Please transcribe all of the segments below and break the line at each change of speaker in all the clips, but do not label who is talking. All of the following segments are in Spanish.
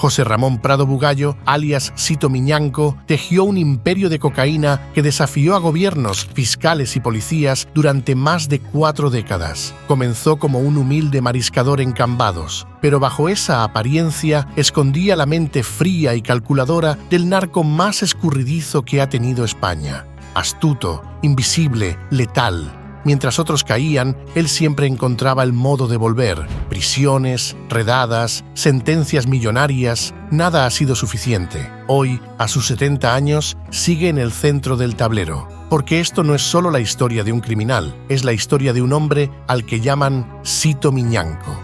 José Ramón Prado Bugallo, alias Sito Miñanco, tejió un imperio de cocaína que desafió a gobiernos, fiscales y policías durante más de 4 décadas. Comenzó como un humilde mariscador en Cambados, pero bajo esa apariencia escondía la mente fría y calculadora del narco más escurridizo que ha tenido España. Astuto, invisible, letal. Mientras otros caían, él siempre encontraba el modo de volver. Prisiones, redadas, sentencias millonarias, nada ha sido suficiente. Hoy, a sus 70 años, sigue en el centro del tablero. Porque esto no es solo la historia de un criminal, es la historia de un hombre al que llaman Sito Miñanco.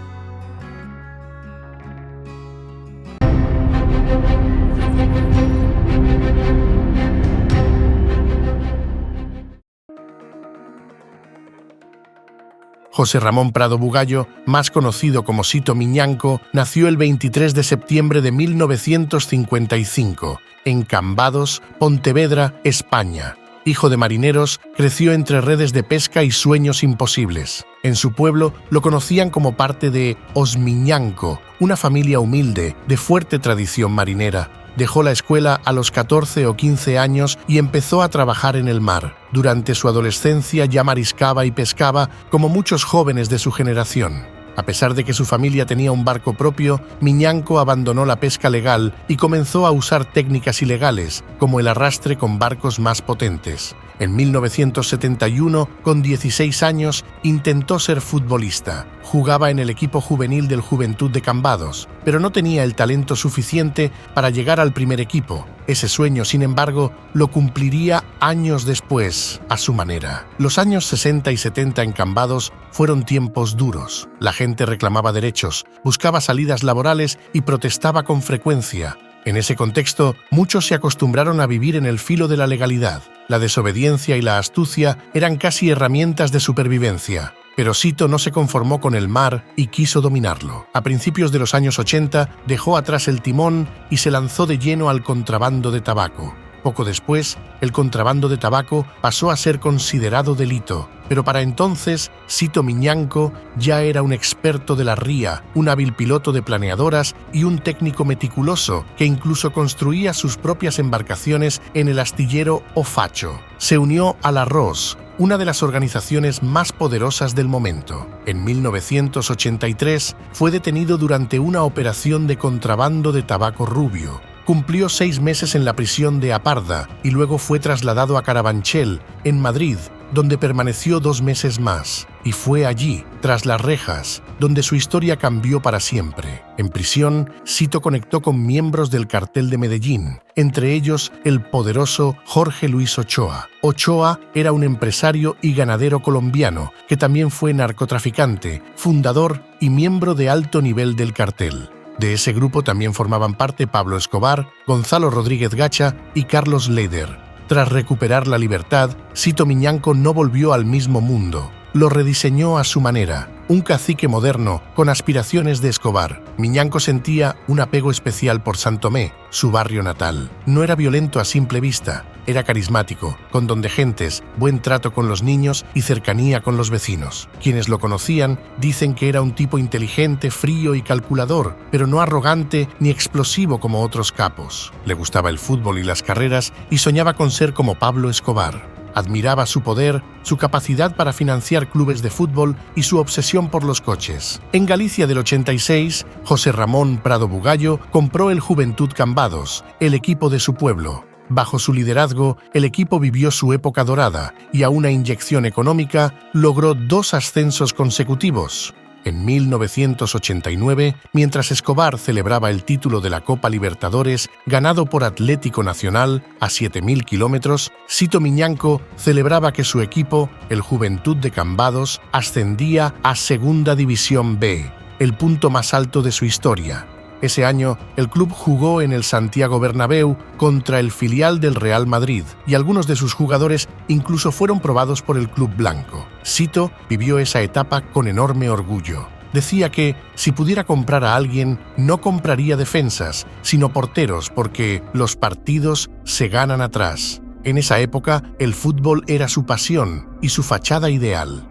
José Ramón Prado Bugallo, más conocido como Sito Miñanco, nació el 23 de septiembre de 1955, en Cambados, Pontevedra, España. Hijo de marineros, creció entre redes de pesca y sueños imposibles. En su pueblo lo conocían como parte de Os Miñanco, una familia humilde, de fuerte tradición marinera. Dejó la escuela a los 14 o 15 años y empezó a trabajar en el mar. Durante su adolescencia ya mariscaba y pescaba como muchos jóvenes de su generación. A pesar de que su familia tenía un barco propio, Miñanco abandonó la pesca legal y comenzó a usar técnicas ilegales, como el arrastre con barcos más potentes. En 1971, con 16 años, intentó ser futbolista. Jugaba en el equipo juvenil del Juventud de Cambados, pero no tenía el talento suficiente para llegar al primer equipo. Ese sueño, sin embargo, lo cumpliría años después, a su manera. Los años 60 y 70 en Cambados fueron tiempos duros. La gente reclamaba derechos, buscaba salidas laborales y protestaba con frecuencia. En ese contexto, muchos se acostumbraron a vivir en el filo de la legalidad. La desobediencia y la astucia eran casi herramientas de supervivencia. Pero Sito no se conformó con el mar y quiso dominarlo. A principios de los años 80 dejó atrás el timón y se lanzó de lleno al contrabando de tabaco. Poco después, el contrabando de tabaco pasó a ser considerado delito. Pero para entonces, Sito Miñanco ya era un experto de la ría, un hábil piloto de planeadoras y un técnico meticuloso que incluso construía sus propias embarcaciones en el astillero O Facho. Se unió a la ROS, una de las organizaciones más poderosas del momento. En 1983 fue detenido durante una operación de contrabando de tabaco rubio. Cumplió 6 meses en la prisión de Aparda y luego fue trasladado a Carabanchel, en Madrid, donde permaneció 2 meses más. Y fue allí, tras las rejas, donde su historia cambió para siempre. En prisión, Sito conectó con miembros del cartel de Medellín, entre ellos el poderoso Jorge Luis Ochoa. Ochoa era un empresario y ganadero colombiano, que también fue narcotraficante, fundador y miembro de alto nivel del cartel. De ese grupo también formaban parte Pablo Escobar, Gonzalo Rodríguez Gacha y Carlos Leder. Tras recuperar la libertad, Sito Miñanco no volvió al mismo mundo. Lo rediseñó a su manera, un cacique moderno con aspiraciones de Escobar. Miñanco sentía un apego especial por San Tomé, su barrio natal. No era violento a simple vista, era carismático, con don de gentes, buen trato con los niños y cercanía con los vecinos. Quienes lo conocían dicen que era un tipo inteligente, frío y calculador, pero no arrogante ni explosivo como otros capos. Le gustaba el fútbol y las carreras y soñaba con ser como Pablo Escobar. Admiraba su poder, su capacidad para financiar clubes de fútbol y su obsesión por los coches. En Galicia del 86, José Ramón Prado Bugallo compró el Juventud Cambados, el equipo de su pueblo. Bajo su liderazgo, el equipo vivió su época dorada y a una inyección económica logró 2 ascensos consecutivos. En 1989, mientras Escobar celebraba el título de la Copa Libertadores ganado por Atlético Nacional a 7.000 kilómetros, Sito Miñanco celebraba que su equipo, el Juventud de Cambados, ascendía a Segunda División B, el punto más alto de su historia. Ese año, el club jugó en el Santiago Bernabéu contra el filial del Real Madrid y algunos de sus jugadores incluso fueron probados por el club blanco. Sito vivió esa etapa con enorme orgullo. Decía que, si pudiera comprar a alguien, no compraría defensas, sino porteros, porque los partidos se ganan atrás. En esa época, el fútbol era su pasión y su fachada ideal.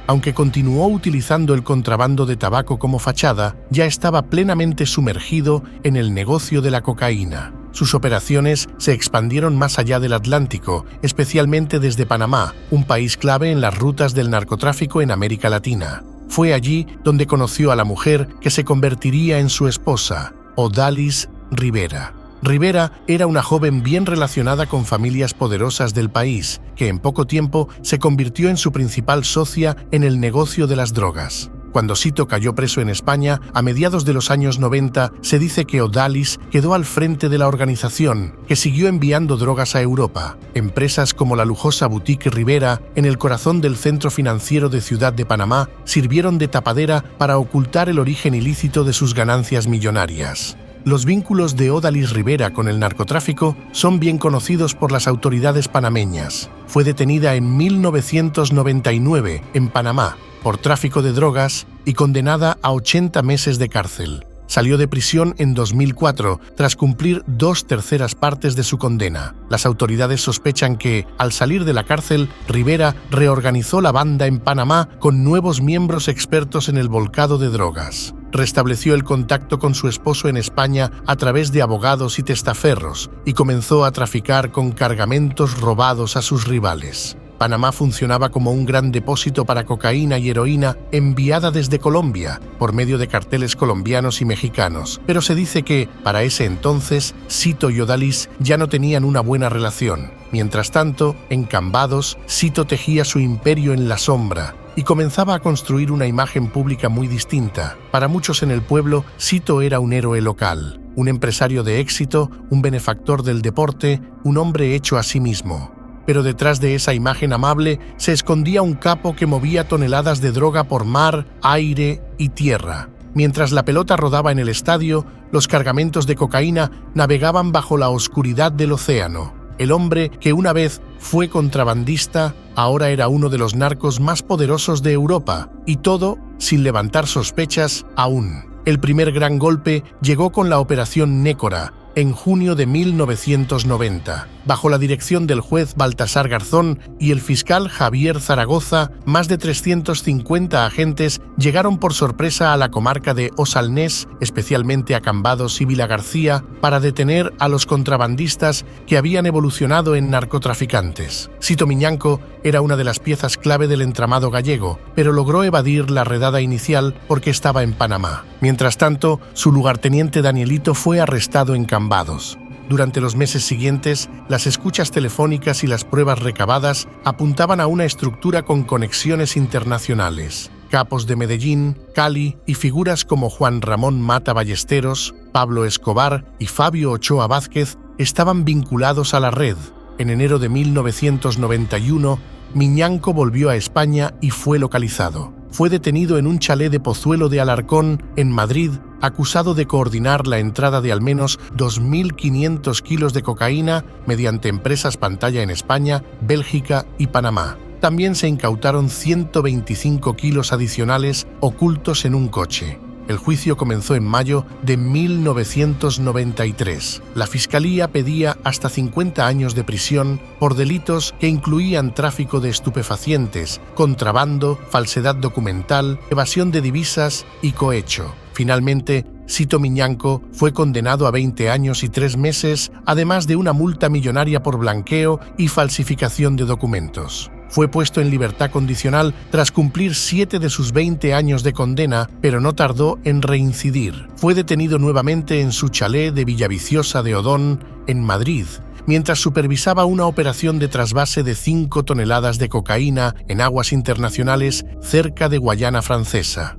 Aunque continuó utilizando el contrabando de tabaco como fachada, ya estaba plenamente sumergido en el negocio de la cocaína. Sus operaciones se expandieron más allá del Atlántico, especialmente desde Panamá, un país clave en las rutas del narcotráfico en América Latina. Fue allí donde conoció a la mujer que se convertiría en su esposa, Odalis Rivera. Rivera era una joven bien relacionada con familias poderosas del país, que en poco tiempo se convirtió en su principal socia en el negocio de las drogas. Cuando Sito cayó preso en España, a mediados de los años 90, se dice que Odalis quedó al frente de la organización, que siguió enviando drogas a Europa. Empresas como la lujosa boutique Rivera, en el corazón del centro financiero de Ciudad de Panamá, sirvieron de tapadera para ocultar el origen ilícito de sus ganancias millonarias. Los vínculos de Odalis Rivera con el narcotráfico son bien conocidos por las autoridades panameñas. Fue detenida en 1999 en Panamá por tráfico de drogas y condenada a 80 meses de cárcel. Salió de prisión en 2004 tras cumplir 2/3 partes de su condena. Las autoridades sospechan que, al salir de la cárcel, Rivera reorganizó la banda en Panamá con nuevos miembros expertos en el volcado de drogas. Restableció el contacto con su esposo en España a través de abogados y testaferros y comenzó a traficar con cargamentos robados a sus rivales. Panamá funcionaba como un gran depósito para cocaína y heroína enviada desde Colombia por medio de carteles colombianos y mexicanos, pero se dice que, para ese entonces, Sito y Odalis ya no tenían una buena relación. Mientras tanto, en Cambados, Sito tejía su imperio en la sombra y comenzaba a construir una imagen pública muy distinta. Para muchos en el pueblo, Sito era un héroe local, un empresario de éxito, un benefactor del deporte, un hombre hecho a sí mismo. Pero detrás de esa imagen amable se escondía un capo que movía toneladas de droga por mar, aire y tierra. Mientras la pelota rodaba en el estadio, los cargamentos de cocaína navegaban bajo la oscuridad del océano. El hombre que una vez fue contrabandista, ahora era uno de los narcos más poderosos de Europa, y todo sin levantar sospechas aún. El primer gran golpe llegó con la Operación Nécora, en junio de 1990. Bajo la dirección del juez Baltasar Garzón y el fiscal Javier Zaragoza, más de 350 agentes llegaron por sorpresa a la comarca de Osalnés, especialmente a Cambados y Vilagarcía, para detener a los contrabandistas que habían evolucionado en narcotraficantes. Sito Miñanco era una de las piezas clave del entramado gallego, pero logró evadir la redada inicial porque estaba en Panamá. Mientras tanto, su lugarteniente Danielito fue arrestado en Cambados. Durante los meses siguientes, las escuchas telefónicas y las pruebas recabadas apuntaban a una estructura con conexiones internacionales. Capos de Medellín, Cali y figuras como Juan Ramón Mata Ballesteros, Pablo Escobar y Fabio Ochoa Vázquez estaban vinculados a la red. En enero de 1991, Miñanco volvió a España y fue localizado. Fue detenido en un chalet de Pozuelo de Alarcón, en Madrid, acusado de coordinar la entrada de al menos 2.500 kilos de cocaína mediante empresas pantalla en España, Bélgica y Panamá. También se incautaron 125 kilos adicionales ocultos en un coche. El juicio comenzó en mayo de 1993. La Fiscalía pedía hasta 50 años de prisión por delitos que incluían tráfico de estupefacientes, contrabando, falsedad documental, evasión de divisas y cohecho. Finalmente, Sito Miñanco fue condenado a 20 años y 3 meses, además de una multa millonaria por blanqueo y falsificación de documentos. Fue puesto en libertad condicional tras cumplir 7 de sus 20 años de condena, pero no tardó en reincidir. Fue detenido nuevamente en su chalet de Villaviciosa de Odón, en Madrid, mientras supervisaba una operación de trasvase de 5 toneladas de cocaína en aguas internacionales cerca de Guayana Francesa.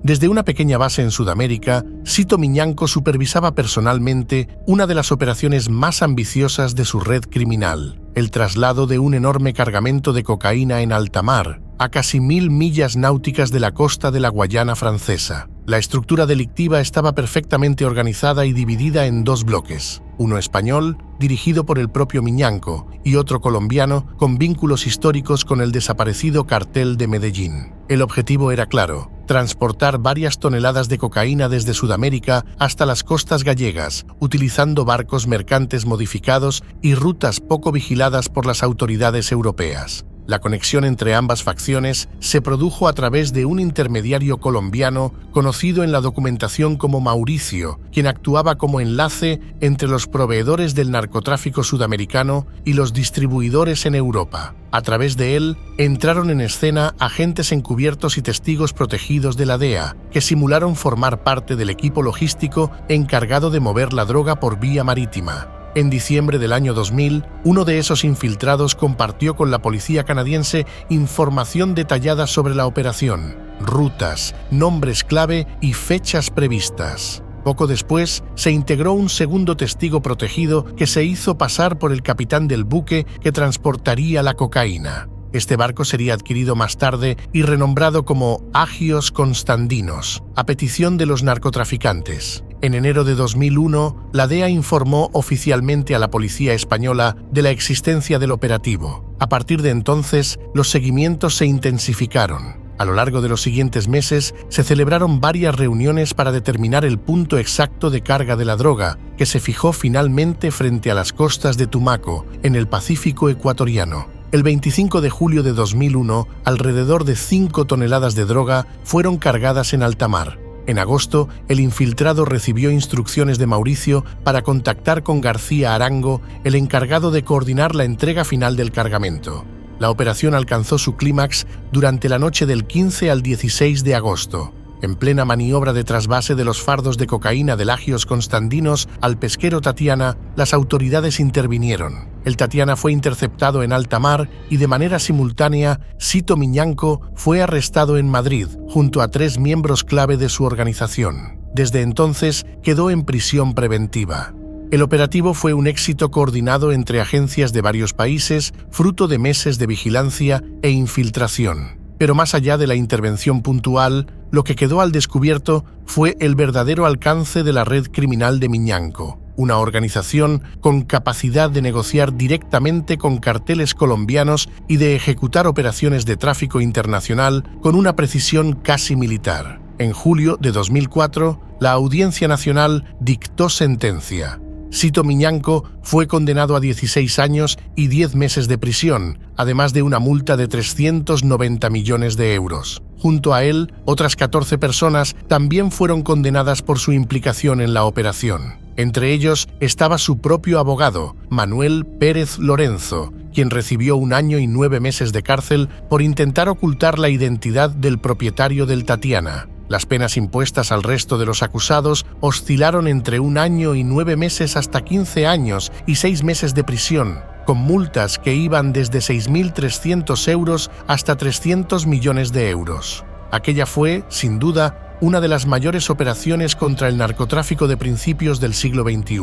Desde una pequeña base en Sudamérica, Sito Miñanco supervisaba personalmente una de las operaciones más ambiciosas de su red criminal: el traslado de un enorme cargamento de cocaína en alta mar, a casi 1000 millas náuticas de la costa de la Guayana Francesa. La estructura delictiva estaba perfectamente organizada y dividida en 2 bloques: uno español, dirigido por el propio Miñanco, y otro colombiano, con vínculos históricos con el desaparecido cartel de Medellín. El objetivo era claro: transportar varias toneladas de cocaína desde Sudamérica hasta las costas gallegas, utilizando barcos mercantes modificados y rutas poco vigiladas por las autoridades europeas. La conexión entre ambas facciones se produjo a través de un intermediario colombiano conocido en la documentación como Mauricio, quien actuaba como enlace entre los proveedores del narcotráfico sudamericano y los distribuidores en Europa. A través de él, entraron en escena agentes encubiertos y testigos protegidos de la DEA, que simularon formar parte del equipo logístico encargado de mover la droga por vía marítima. En diciembre del año 2000, uno de esos infiltrados compartió con la policía canadiense información detallada sobre la operación, rutas, nombres clave y fechas previstas. Poco después, se integró un segundo testigo protegido que se hizo pasar por el capitán del buque que transportaría la cocaína. Este barco sería adquirido más tarde y renombrado como Agios Constandinos, a petición de los narcotraficantes. En enero de 2001, la DEA informó oficialmente a la policía española de la existencia del operativo. A partir de entonces, los seguimientos se intensificaron. A lo largo de los siguientes meses, se celebraron varias reuniones para determinar el punto exacto de carga de la droga, que se fijó finalmente frente a las costas de Tumaco, en el Pacífico ecuatoriano. El 25 de julio de 2001, alrededor de 5 toneladas de droga fueron cargadas en alta mar. En agosto, el infiltrado recibió instrucciones de Mauricio para contactar con García Arango, el encargado de coordinar la entrega final del cargamento. La operación alcanzó su clímax durante la noche del 15 al 16 de agosto. En plena maniobra de trasvase de los fardos de cocaína del Agios Constandinos al pesquero Tatiana, las autoridades intervinieron. El Tatiana fue interceptado en alta mar y de manera simultánea, Sito Miñanco fue arrestado en Madrid, junto a 3 miembros clave de su organización. Desde entonces, quedó en prisión preventiva. El operativo fue un éxito coordinado entre agencias de varios países, fruto de meses de vigilancia e infiltración. Pero más allá de la intervención puntual, lo que quedó al descubierto fue el verdadero alcance de la red criminal de Miñanco, una organización con capacidad de negociar directamente con carteles colombianos y de ejecutar operaciones de tráfico internacional con una precisión casi militar. En julio de 2004, la Audiencia Nacional dictó sentencia. Sito Miñanco fue condenado a 16 años y 10 meses de prisión, además de una multa de 390 millones de euros. Junto a él, otras 14 personas también fueron condenadas por su implicación en la operación. Entre ellos estaba su propio abogado, Manuel Pérez Lorenzo, quien recibió 1 año y 9 meses de cárcel por intentar ocultar la identidad del propietario del Tatiana. Las penas impuestas al resto de los acusados oscilaron entre 1 año y 9 meses hasta 15 años y 6 meses de prisión, con multas que iban desde 6.300 euros hasta 300 millones de euros. Aquella fue, sin duda, una de las mayores operaciones contra el narcotráfico de principios del siglo XXI.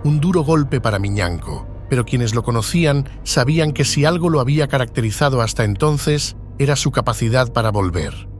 Un duro golpe para Miñanco, pero quienes lo conocían sabían que si algo lo había caracterizado hasta entonces, era su capacidad para volver.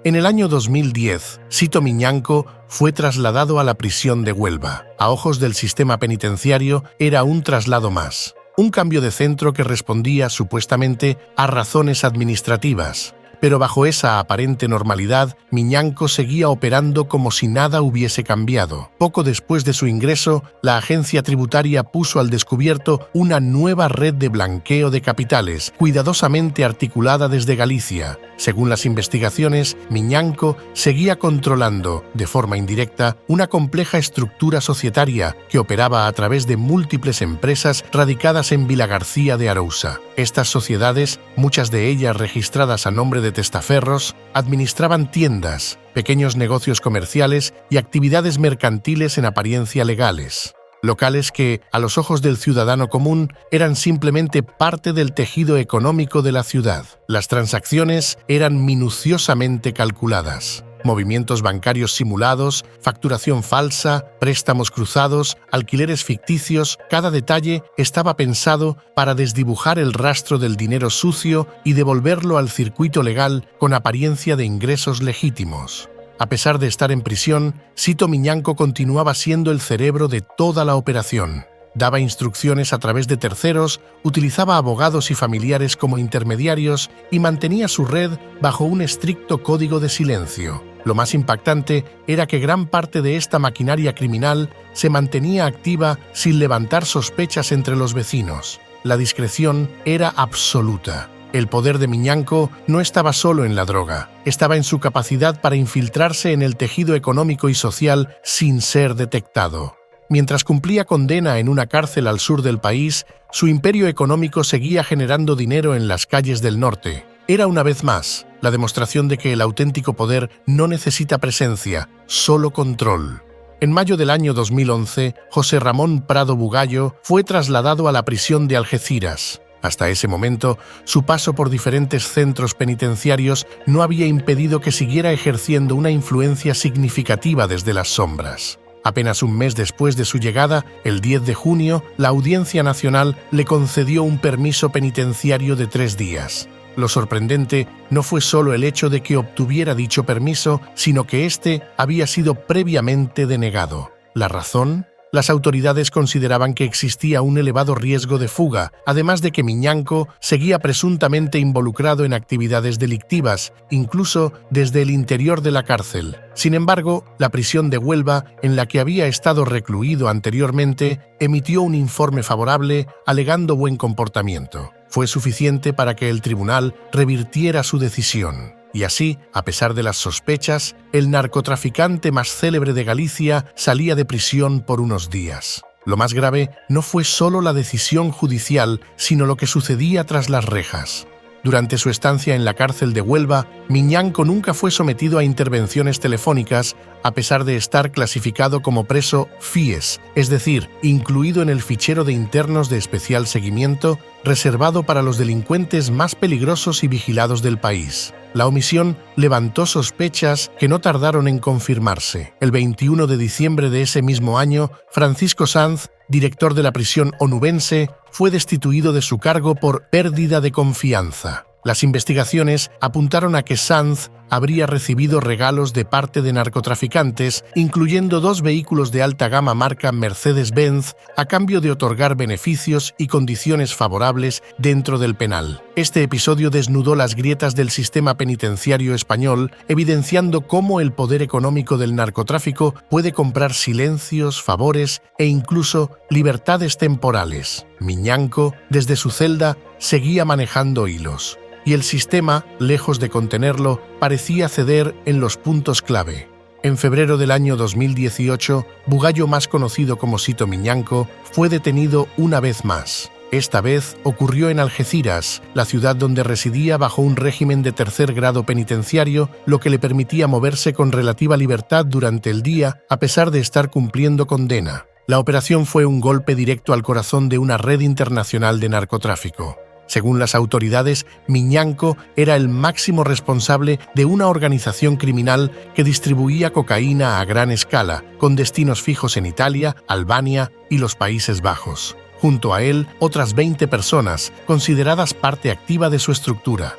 En el año 2010, Sito Miñanco fue trasladado a la prisión de Huelva. A ojos del sistema penitenciario, era un traslado más. Un cambio de centro que respondía, supuestamente, a razones administrativas. Pero bajo esa aparente normalidad, Miñanco seguía operando como si nada hubiese cambiado. Poco después de su ingreso, la agencia tributaria puso al descubierto una nueva red de blanqueo de capitales, cuidadosamente articulada desde Galicia. Según las investigaciones, Miñanco seguía controlando, de forma indirecta, una compleja estructura societaria que operaba a través de múltiples empresas radicadas en Vilagarcía de Arousa. Estas sociedades, muchas de ellas registradas a nombre de testaferros, administraban tiendas, pequeños negocios comerciales y actividades mercantiles en apariencia legales. Locales que, a los ojos del ciudadano común, eran simplemente parte del tejido económico de la ciudad. Las transacciones eran minuciosamente calculadas. Movimientos bancarios simulados, facturación falsa, préstamos cruzados, alquileres ficticios, cada detalle estaba pensado para desdibujar el rastro del dinero sucio y devolverlo al circuito legal con apariencia de ingresos legítimos. A pesar de estar en prisión, Sito Miñanco continuaba siendo el cerebro de toda la operación. Daba instrucciones a través de terceros, utilizaba abogados y familiares como intermediarios y mantenía su red bajo un estricto código de silencio. Lo más impactante era que gran parte de esta maquinaria criminal se mantenía activa sin levantar sospechas entre los vecinos. la discreción era absoluta. El poder de Miñanco no estaba solo en la droga, estaba en su capacidad para infiltrarse en el tejido económico y social sin ser detectado. Mientras cumplía condena en una cárcel al sur del país, su imperio económico seguía generando dinero en las calles del norte. Era una vez más la demostración de que el auténtico poder no necesita presencia, solo control. En mayo del año 2011, José Ramón Prado Bugallo fue trasladado a la prisión de Algeciras. Hasta ese momento, su paso por diferentes centros penitenciarios no había impedido que siguiera ejerciendo una influencia significativa desde las sombras. Apenas un mes después de su llegada, el 10 de junio, la Audiencia Nacional le concedió un permiso penitenciario de 3 días. Lo sorprendente no fue solo el hecho de que obtuviera dicho permiso, sino que éste había sido previamente denegado. ¿La razón? Las autoridades consideraban que existía un elevado riesgo de fuga, además de que Miñanco seguía presuntamente involucrado en actividades delictivas, incluso desde el interior de la cárcel. Sin embargo, la prisión de Huelva, en la que había estado recluido anteriormente, emitió un informe favorable alegando buen comportamiento. Fue suficiente para que el tribunal revirtiera su decisión. Y así, a pesar de las sospechas, el narcotraficante más célebre de Galicia salía de prisión por unos días. Lo más grave no fue solo la decisión judicial, sino lo que sucedía tras las rejas. Durante su estancia en la cárcel de Huelva, Miñanco nunca fue sometido a intervenciones telefónicas, a pesar de estar clasificado como preso FIES, es decir, incluido en el fichero de internos de especial seguimiento, reservado para los delincuentes más peligrosos y vigilados del país. La omisión levantó sospechas que no tardaron en confirmarse. El 21 de diciembre de ese mismo año, Francisco Sanz, director de la prisión onubense, fue destituido de su cargo por pérdida de confianza. Las investigaciones apuntaron a que Sanz habría recibido regalos de parte de narcotraficantes, incluyendo 2 vehículos de alta gama marca Mercedes-Benz, a cambio de otorgar beneficios y condiciones favorables dentro del penal. Este episodio desnudó las grietas del sistema penitenciario español, evidenciando cómo el poder económico del narcotráfico puede comprar silencios, favores e incluso libertades temporales. Miñanco, desde su celda, seguía manejando hilos. Y el sistema, lejos de contenerlo, parecía ceder en los puntos clave. En febrero del año 2018, Bugallo, más conocido como Sito Miñanco, fue detenido una vez más. Esta vez ocurrió en Algeciras, la ciudad donde residía bajo un régimen de tercer grado penitenciario, lo que le permitía moverse con relativa libertad durante el día, a pesar de estar cumpliendo condena. La operación fue un golpe directo al corazón de una red internacional de narcotráfico. Según las autoridades, Miñanco era el máximo responsable de una organización criminal que distribuía cocaína a gran escala, con destinos fijos en Italia, Albania y los Países Bajos. Junto a él, otras 20 personas, consideradas parte activa de su estructura.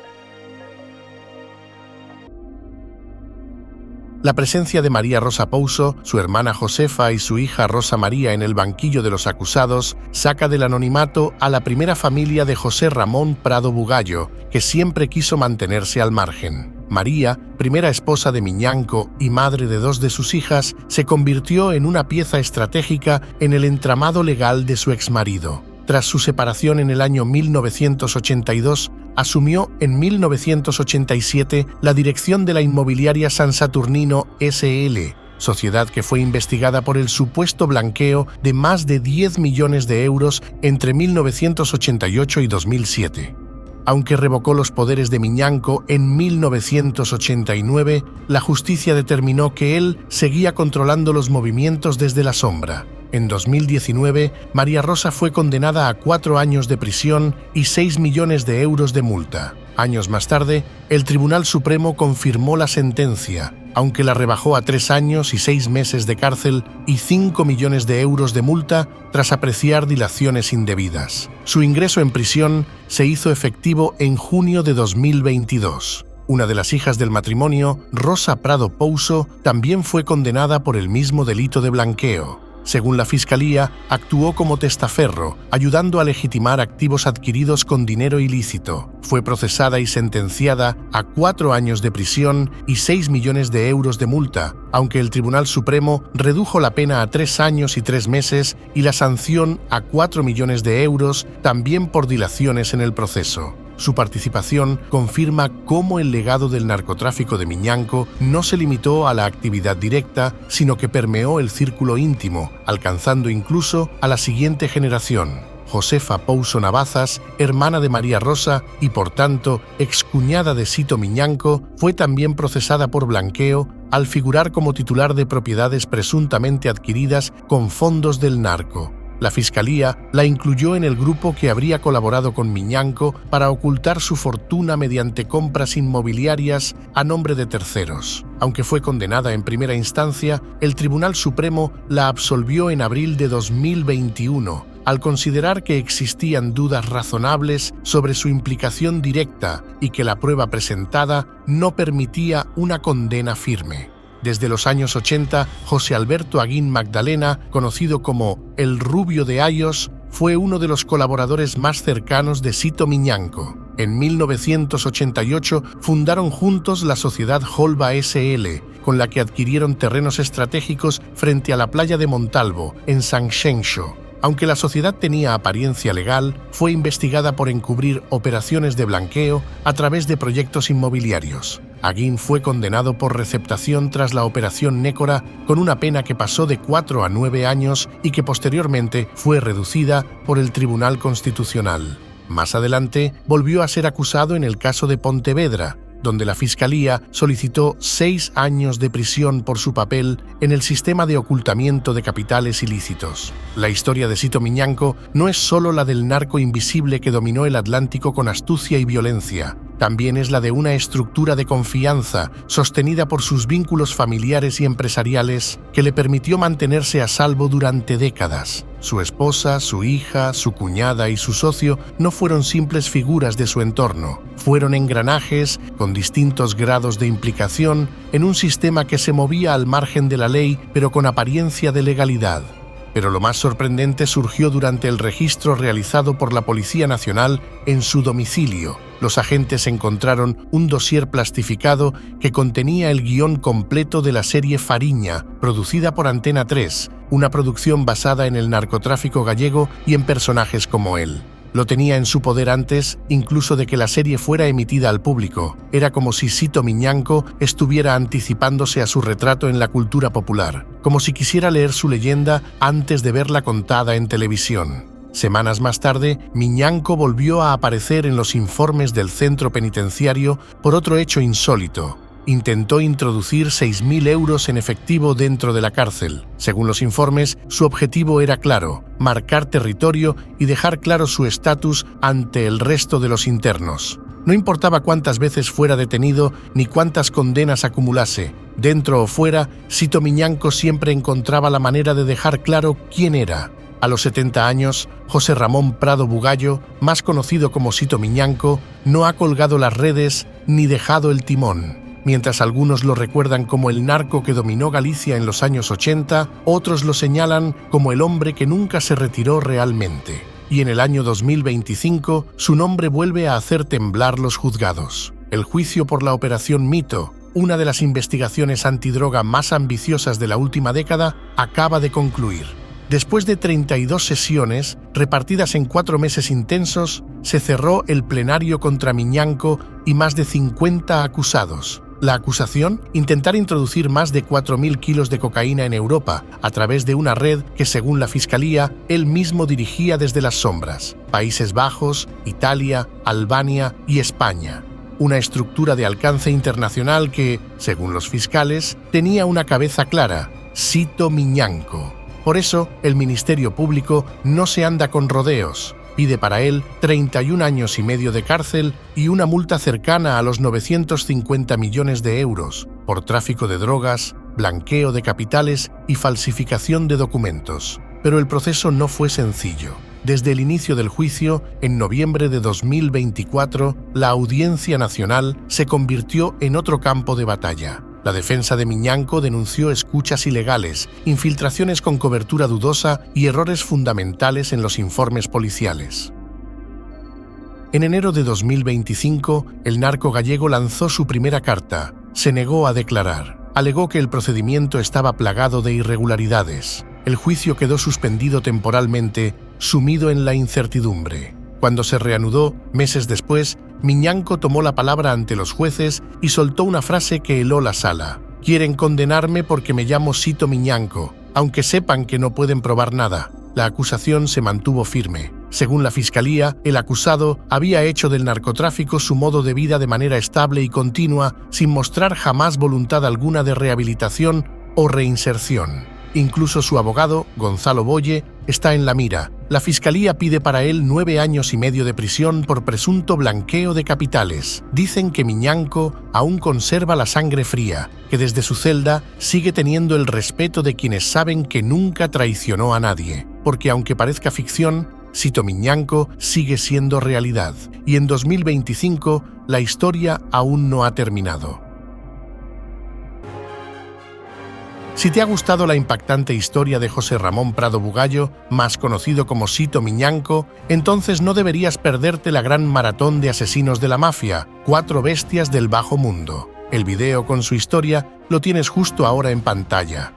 La presencia de María Rosa Pouso, su hermana Josefa y su hija Rosa María en el banquillo de los acusados saca del anonimato a la primera familia de José Ramón Prado Bugallo, que siempre quiso mantenerse al margen. María, primera esposa de Miñanco y madre de 2 de sus hijas, se convirtió en una pieza estratégica en el entramado legal de su exmarido. Tras su separación en el año 1982, asumió en 1987 la dirección de la inmobiliaria San Saturnino S.L., sociedad que fue investigada por el supuesto blanqueo de más de 10 millones de euros entre 1988 y 2007. Aunque revocó los poderes de Miñanco en 1989, la justicia determinó que él seguía controlando los movimientos desde la sombra. En 2019, María Rosa fue condenada a 4 años de prisión y 6 millones de euros de multa. Años más tarde, el Tribunal Supremo confirmó la sentencia, aunque la rebajó a 3 años y 6 meses de cárcel y 5 millones de euros de multa tras apreciar dilaciones indebidas. Su ingreso en prisión se hizo efectivo en junio de 2022. Una de las hijas del matrimonio, Rosa Prado Pouso, también fue condenada por el mismo delito de blanqueo. Según la Fiscalía, actuó como testaferro, ayudando a legitimar activos adquiridos con dinero ilícito. Fue procesada y sentenciada a 4 años de prisión y 6 millones de euros de multa, aunque el Tribunal Supremo redujo la pena a 3 años y 3 meses y la sanción a 4 millones de euros, también por dilaciones en el proceso. Su participación confirma cómo el legado del narcotráfico de Miñanco no se limitó a la actividad directa, sino que permeó el círculo íntimo, alcanzando incluso a la siguiente generación. Josefa Pouso Navazas, hermana de María Rosa y, por tanto, excuñada de Sito Miñanco, fue también procesada por blanqueo al figurar como titular de propiedades presuntamente adquiridas con fondos del narco. La Fiscalía la incluyó en el grupo que habría colaborado con Miñanco para ocultar su fortuna mediante compras inmobiliarias a nombre de terceros. Aunque fue condenada en primera instancia, el Tribunal Supremo la absolvió en abril de 2021, al considerar que existían dudas razonables sobre su implicación directa y que la prueba presentada no permitía una condena firme. Desde los años 80, José Alberto Aguín Magdalena, conocido como el Rubio de Ayos, fue uno de los colaboradores más cercanos de Sito Miñanco. En 1988 fundaron juntos la sociedad Holba S.L., con la que adquirieron terrenos estratégicos frente a la playa de Montalvo, en Sanxenxo. Aunque la sociedad tenía apariencia legal, fue investigada por encubrir operaciones de blanqueo a través de proyectos inmobiliarios. Aguín fue condenado por receptación tras la Operación Nécora con una pena que pasó de 4 a 9 años y que posteriormente fue reducida por el Tribunal Constitucional. Más adelante, volvió a ser acusado en el caso de Pontevedra, donde la Fiscalía solicitó 6 años de prisión por su papel en el sistema de ocultamiento de capitales ilícitos. La historia de Sito Miñanco no es solo la del narco invisible que dominó el Atlántico con astucia y violencia. También es la de una estructura de confianza sostenida por sus vínculos familiares y empresariales que le permitió mantenerse a salvo durante décadas. Su esposa, su hija, su cuñada y su socio no fueron simples figuras de su entorno. Fueron engranajes con distintos grados de implicación en un sistema que se movía al margen de la ley, pero con apariencia de legalidad. Pero lo más sorprendente surgió durante el registro realizado por la Policía Nacional en su domicilio. Los agentes encontraron un dossier plastificado que contenía el guión completo de la serie Fariña, producida por Antena 3, una producción basada en el narcotráfico gallego y en personajes como él. Lo tenía en su poder antes incluso de que la serie fuera emitida al público. Era como si Sito Miñanco estuviera anticipándose a su retrato en la cultura popular, como si quisiera leer su leyenda antes de verla contada en televisión. Semanas más tarde, Miñanco volvió a aparecer en los informes del centro penitenciario por otro hecho insólito. Intentó introducir 6.000 euros en efectivo dentro de la cárcel. Según los informes, su objetivo era claro: marcar territorio y dejar claro su estatus ante el resto de los internos. No importaba cuántas veces fuera detenido ni cuántas condenas acumulase. Dentro o fuera, Sito Miñanco siempre encontraba la manera de dejar claro quién era. A los 70 años, José Ramón Prado Bugallo, más conocido como Sito Miñanco, no ha colgado las redes ni dejado el timón. Mientras algunos lo recuerdan como el narco que dominó Galicia en los años 80, otros lo señalan como el hombre que nunca se retiró realmente. Y en el año 2025, su nombre vuelve a hacer temblar los juzgados. El juicio por la Operación Mito, una de las investigaciones antidroga más ambiciosas de la última década, acaba de concluir. Después de 32 sesiones, repartidas en 4 meses intensos, se cerró el plenario contra Miñanco y más de 50 acusados. La acusación: intentar introducir más de 4.000 kilos de cocaína en Europa a través de una red que, según la Fiscalía, él mismo dirigía desde las sombras. Países Bajos, Italia, Albania y España. Una estructura de alcance internacional que, según los fiscales, tenía una cabeza clara: Sito Miñanco. Por eso, el Ministerio Público no se anda con rodeos. Pide para él 31 años y medio de cárcel y una multa cercana a los 950 millones de euros por tráfico de drogas, blanqueo de capitales y falsificación de documentos. Pero el proceso no fue sencillo. Desde el inicio del juicio, en noviembre de 2024, la Audiencia Nacional se convirtió en otro campo de batalla. La defensa de Miñanco denunció escuchas ilegales, infiltraciones con cobertura dudosa y errores fundamentales en los informes policiales. En enero de 2025, el narco gallego lanzó su primera carta. Se negó a declarar. Alegó que el procedimiento estaba plagado de irregularidades. El juicio quedó suspendido temporalmente, sumido en la incertidumbre. Cuando se reanudó, meses después, Miñanco tomó la palabra ante los jueces y soltó una frase que heló la sala. «Quieren condenarme porque me llamo Sito Miñanco, aunque sepan que no pueden probar nada». La acusación se mantuvo firme. Según la Fiscalía, el acusado había hecho del narcotráfico su modo de vida de manera estable y continua, sin mostrar jamás voluntad alguna de rehabilitación o reinserción. Incluso su abogado, Gonzalo Boye, está en la mira. La Fiscalía pide para él 9 años y medio de prisión por presunto blanqueo de capitales. Dicen que Miñanco aún conserva la sangre fría, que desde su celda sigue teniendo el respeto de quienes saben que nunca traicionó a nadie. Porque aunque parezca ficción, Sito Miñanco sigue siendo realidad. Y en 2025, la historia aún no ha terminado. Si te ha gustado la impactante historia de José Ramón Prado Bugallo, más conocido como Sito Miñanco, entonces no deberías perderte la gran maratón de asesinos de la mafia, 4 bestias del bajo mundo. El video con su historia lo tienes justo ahora en pantalla.